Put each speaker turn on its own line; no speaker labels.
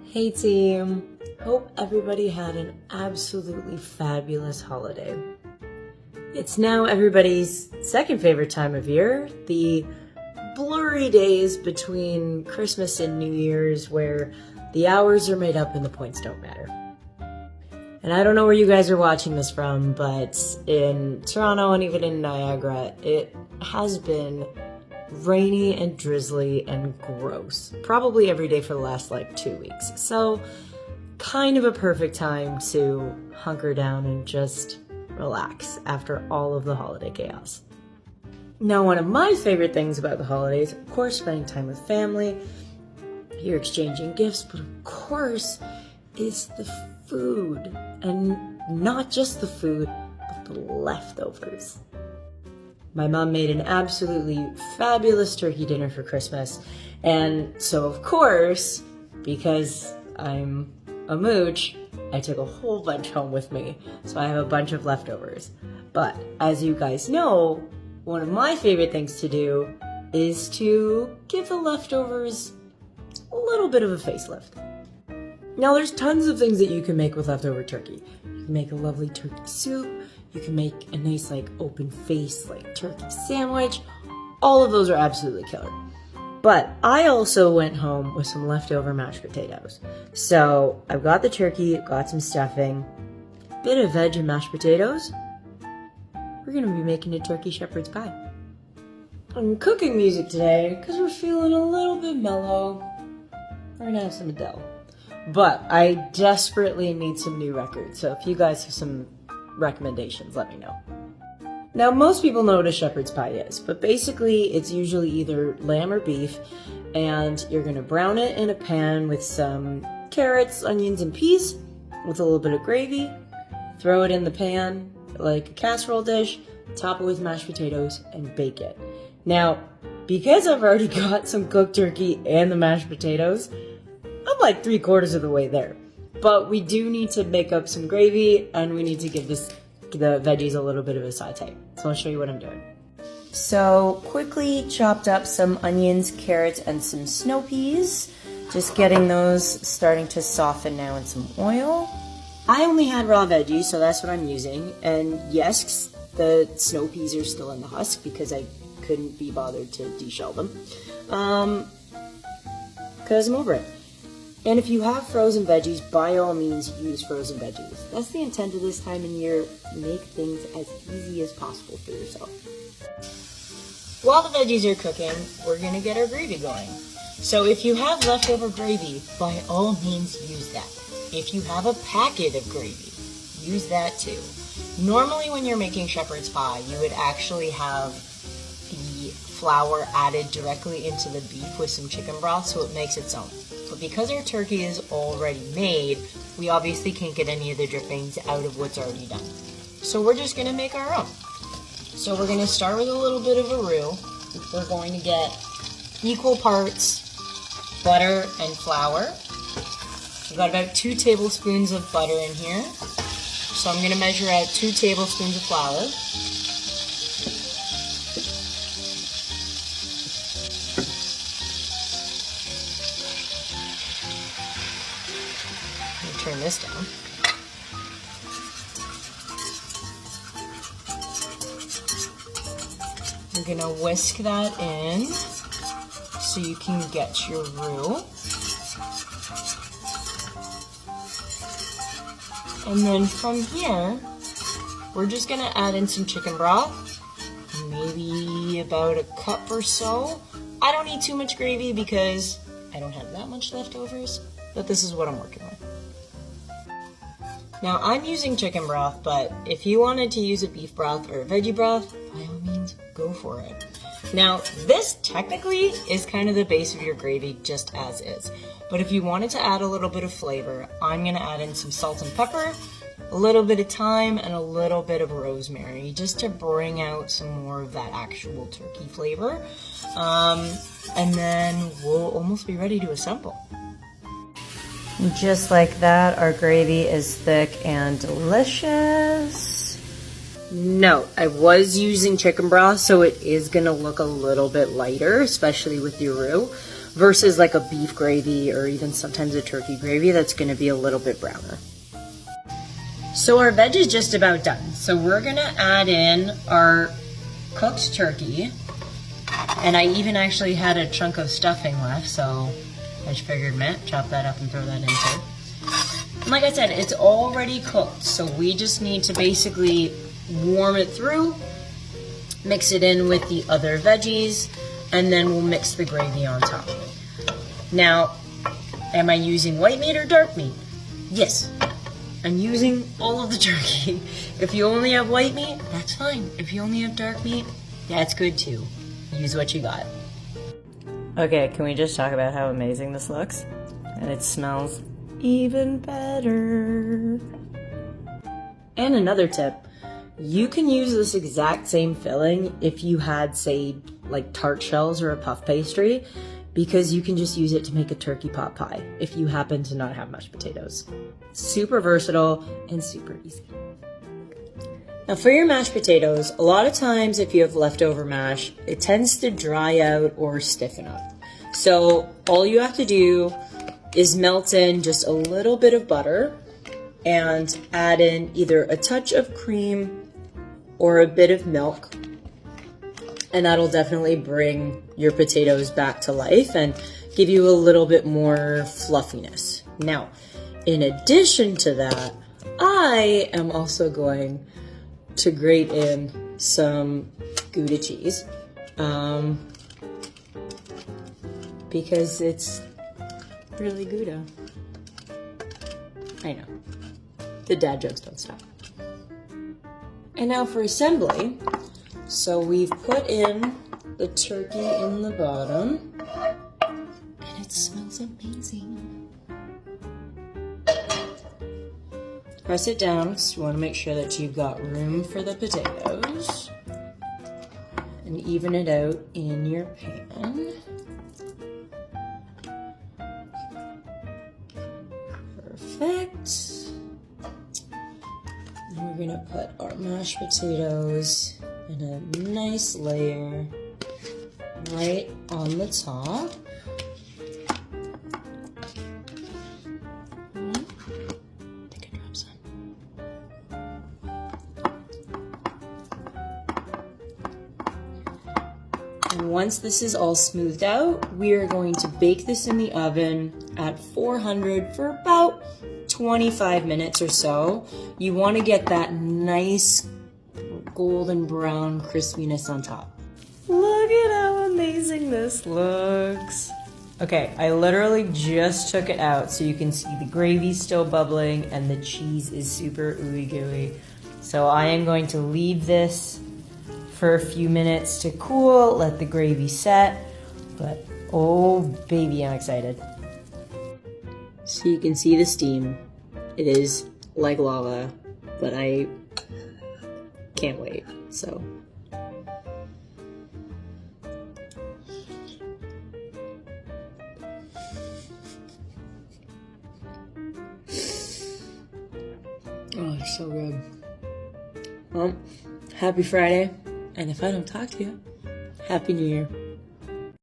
Hey team! Hope everybody had an absolutely fabulous holiday. It's now everybody's second favorite time of year, the blurry days between Christmas and New Year's where the hours are made up and the points don't matter. And I don't know where you guys are watching this from, but in Toronto and even in Niagara, it has been rainy and drizzly and gross. Probably every day for the last 2 weeks. So kind of a perfect time to hunker down and just relax after all of the holiday chaos. Now, one of my favorite things about the holidays, of course, spending time with family, you're exchanging gifts, but of course, is the food. And not just the food, but the leftovers. My mom made an absolutely fabulous turkey dinner for Christmas. And so, of course, because I'm a mooch, I took a whole bunch home with me. So I have a bunch of leftovers. But as you guys know, one of my favorite things to do is to give the leftovers a little bit of a facelift. Now, there's tons of things that you can make with leftover turkey. You can make a lovely turkey soup. You can make a nice, open face, turkey sandwich. All of those are absolutely killer. But I also went home with some leftover mashed potatoes. So I've got the turkey, got some stuffing, bit of veg and mashed potatoes. We're gonna be making a turkey shepherd's pie. I'm cooking music today because we're feeling a little bit mellow. We're gonna have some Adele. But I desperately need some new records. So if you guys have some recommendations, let me know. Now, most people know what a shepherd's pie is, but basically it's usually either lamb or beef, and you're gonna brown it in a pan with some carrots, onions, and peas with a little bit of gravy, throw it in the pan like a casserole dish, top it with mashed potatoes, and bake it. Now, because I've already got some cooked turkey and the mashed potatoes, I'm 3/4 of the way there. But we do need to make up some gravy, and we need to give the veggies a little bit of a saute. So I'll show you what I'm doing. So quickly chopped up some onions, carrots, and some snow peas. Just getting those starting to soften now in some oil. I only had raw veggies, so that's what I'm using. And yes, the snow peas are still in the husk because I couldn't be bothered to deshell them. Because I'm over it. And if you have frozen veggies, by all means use frozen veggies. That's the intent of this time of year. Make things as easy as possible for yourself. While the veggies are cooking, we're gonna get our gravy going. So if you have leftover gravy, by all means use that. If you have a packet of gravy, use that too. Normally when you're making shepherd's pie, you would actually have the flour added directly into the beef with some chicken broth so it makes its own. But because our turkey is already made, we obviously can't get any of the drippings out of what's already done. So we're just gonna make our own. So we're gonna start with a little bit of a roux. We're going to get equal parts butter and flour. We've got about 2 tablespoons of butter in here. So I'm gonna measure out 2 tablespoons of flour. Turn this down. You're gonna whisk that in so you can get your roux. And then from here, we're just gonna add in some chicken broth, maybe about a cup or so. I don't need too much gravy because I don't have that much leftovers, but this is what I'm working with. Now, I'm using chicken broth, but if you wanted to use a beef broth or a veggie broth, by all means, go for it. Now, this technically is kind of the base of your gravy just as is. But if you wanted to add a little bit of flavor, I'm gonna add in some salt and pepper, a little bit of thyme, and a little bit of rosemary, just to bring out some more of that actual turkey flavor. And then we'll almost be ready to assemble. Just like that, our gravy is thick and delicious. Note, I was using chicken broth, so it is gonna look a little bit lighter, especially with your roux. versus like a beef gravy or even sometimes a turkey gravy that's going to be a little bit browner. So our veg is just about done. So we're going to add in our cooked turkey. And I even actually had a chunk of stuffing left, so I just figured, man, chop that up and throw that in too. And like I said, it's already cooked, so we just need to basically warm it through, mix it in with the other veggies, and then we'll mix the gravy on top. Now, am I using white meat or dark meat? Yes, I'm using all of the turkey. If you only have white meat, that's fine. If you only have dark meat, that's good too. Use what you got. Okay, can we just talk about how amazing this looks? And it smells even better. And another tip, you can use this exact same filling if you had, say, like tart shells or a puff pastry, because you can just use it to make a turkey pot pie if you happen to not have mashed potatoes. Super versatile and super easy. Now for your mashed potatoes, a lot of times if you have leftover mash, it tends to dry out or stiffen up. So all you have to do is melt in just a little bit of butter and add in either a touch of cream or a bit of milk. And that'll definitely bring your potatoes back to life and give you a little bit more fluffiness. Now, in addition to that, I am also going to grate in some Gouda cheese because it's really Gouda. I know. The dad jokes don't stop. And now for assembly. So we've put in the turkey in the bottom, and it smells amazing. Press it down because you want to make sure that you've got room for the potatoes, and even it out in your pan. Perfect. And we're gonna put our mashed potatoes in a nice layer right on the top. I think I dropped some. And once this is all smoothed out, we are going to bake this in the oven at 400 for about 25 minutes or so. You want to get that nice golden brown crispiness on top. Look at how amazing this looks. Okay, I literally just took it out so you can see the gravy still bubbling and the cheese is super ooey gooey. So I am going to leave this for a few minutes to cool, let the gravy set, but oh baby, I'm excited. So you can see the steam. It is like lava, but I can't wait, so. Oh, it's so good. Well, happy Friday, and if I don't talk to you, Happy New Year.